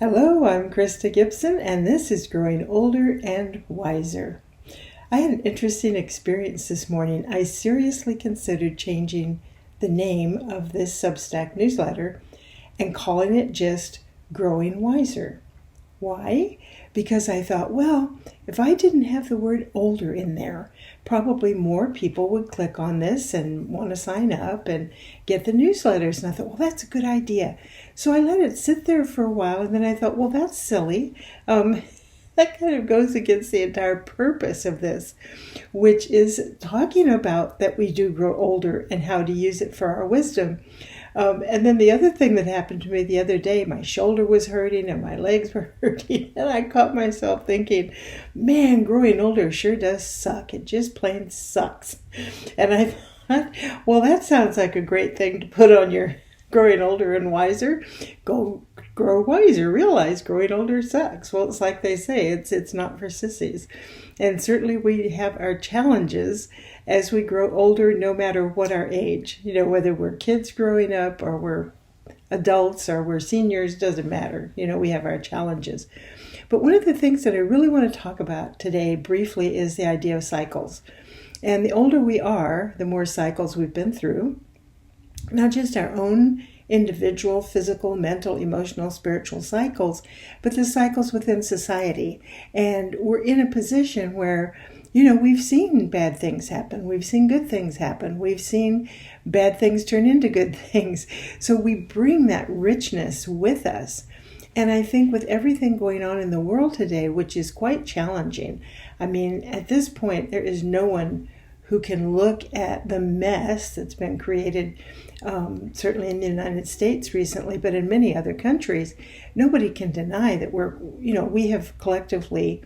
Hello, I'm Krista Gibson, and this is Growing Older and Wiser. I had an interesting experience this morning. I seriously considered changing the name of this Substack newsletter and calling it just Growing Wiser. Why? Because I thought, well, if I didn't have the word older in there, probably more people would click on this and want to sign up and get the newsletters. And I thought, well, that's a good idea. So I let it sit there for a while, and then I thought, well, that's silly. That kind of goes against the entire purpose of this, which is talking about that we do grow older and how to use it for our wisdom. And then the other thing that happened to me the other day, my shoulder was hurting and my legs were hurting, and I caught myself thinking, man, growing older sure does suck. It just plain sucks. And I thought, well, that sounds like a great thing to put on your Growing Older and Wiser. Go grow wiser. Realize growing older sucks. Well, it's like they say, it's not for sissies. And certainly we have our challenges as we grow older, no matter what our age. You know, whether we're kids growing up or we're adults or we're seniors, doesn't matter. You know, we have our challenges. But one of the things that I really want to talk about today briefly is the idea of cycles. And the older we are, the more cycles we've been through. Not just our own individual, physical, mental, emotional, spiritual cycles, but the cycles within society. And we're in a position where, you know, we've seen bad things happen. We've seen good things happen. We've seen bad things turn into good things. So we bring that richness with us. And I think with everything going on in the world today, which is quite challenging, I mean, at this point, there is no one who can look at the mess that's been created, certainly in the United States recently, but in many other countries. Nobody can deny that we have collectively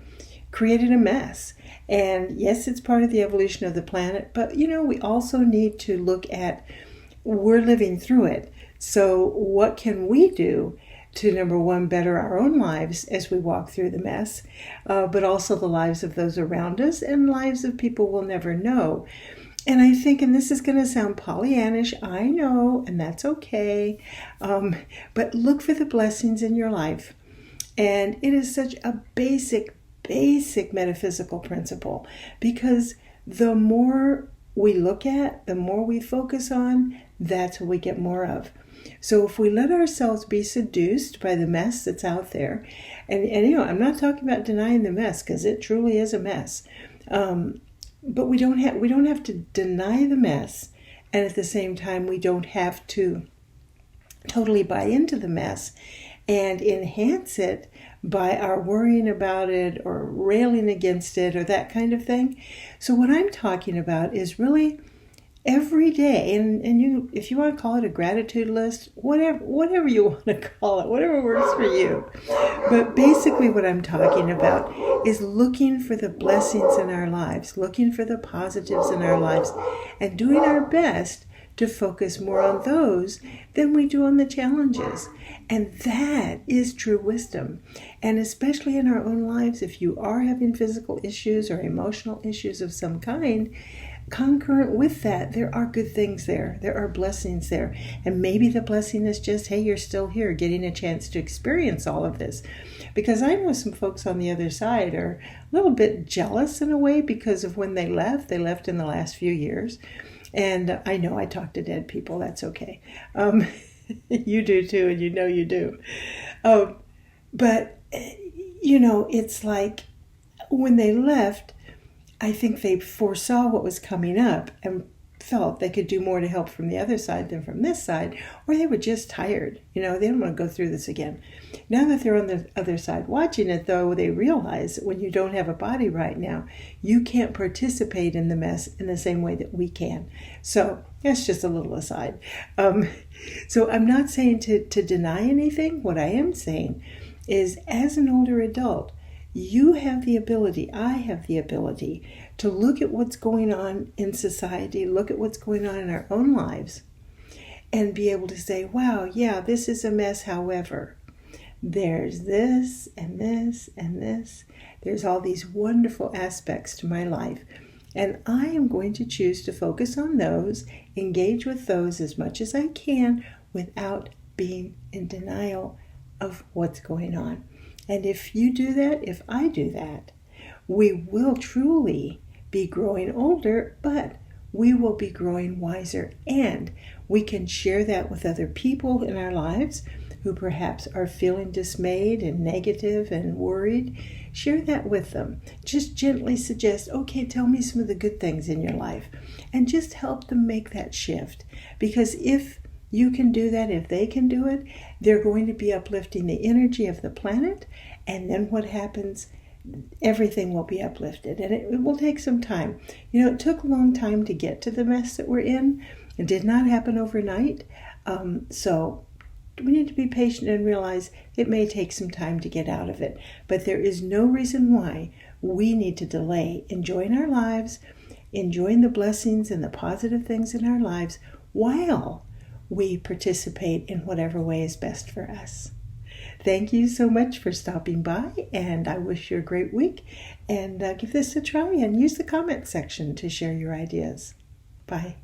created a mess. And yes, it's part of the evolution of the planet, but, we also need to look at, we're living through it. So what can we do to, number one, better our own lives as we walk through the mess, but also the lives of those around us and lives of people we'll never know. And I think, and this is going to sound Pollyannish, I know, and that's okay, but look for the blessings in your life. And it is such a basic metaphysical principle, because the more we look at, the more we focus on, that's what we get more of. So if we let ourselves be seduced by the mess that's out there, and I'm not talking about denying the mess, because it truly is a mess, but we don't have to deny the mess, and at the same time we don't have to totally buy into the mess and enhance it by our worrying about it or railing against it or that kind of thing. So what I'm talking about is really every day, and you, if you want to call it a gratitude list, whatever you want to call it, whatever works for you. But basically what I'm talking about is looking for the blessings in our lives, looking for the positives in our lives, and doing our best to focus more on those than we do on the challenges. And that is true wisdom. And especially in our own lives, if you are having physical issues or emotional issues of some kind, concurrent with that, there are good things there. There are blessings there. And maybe the blessing is just, hey, you're still here, getting a chance to experience all of this. Because I know some folks on the other side are a little bit jealous in a way because of when they left. They left in the last few years. And I know I talk to dead people. That's okay. You do too, and you do. But, it's like when they left, I think they foresaw what was coming up and felt they could do more to help from the other side than from this side, or they were just tired. They don't want to go through this again. Now that they're on the other side watching it, though, they realize that when you don't have a body right now, you can't participate in the mess in the same way that we can. So that's just a little aside. So I'm not saying to deny anything. What I am saying is, as an older adult, you have the ability, I have the ability to look at what's going on in society, look at what's going on in our own lives, and be able to say, wow, yeah, this is a mess. However, there's this and this and this. There's all these wonderful aspects to my life. And I am going to choose to focus on those, engage with those as much as I can without being in denial of what's going on. And if you do that, if I do that, we will truly be growing older, but we will be growing wiser. And we can share that with other people in our lives who perhaps are feeling dismayed and negative and worried. Share that with them. Just gently suggest, okay, tell me some of the good things in your life. And just help them make that shift. Because if you can do that, if they can do it, they're going to be uplifting the energy of the planet. And then what happens? Everything will be uplifted. And it will take some time. It took a long time to get to the mess that we're in. It did not happen overnight. So we need to be patient and realize it may take some time to get out of it. But there is no reason why we need to delay enjoying our lives, enjoying the blessings and the positive things in our lives while we participate in whatever way is best for us. Thank you so much for stopping by, and I wish you a great week. And give this a try and use the comment section to share your ideas. Bye.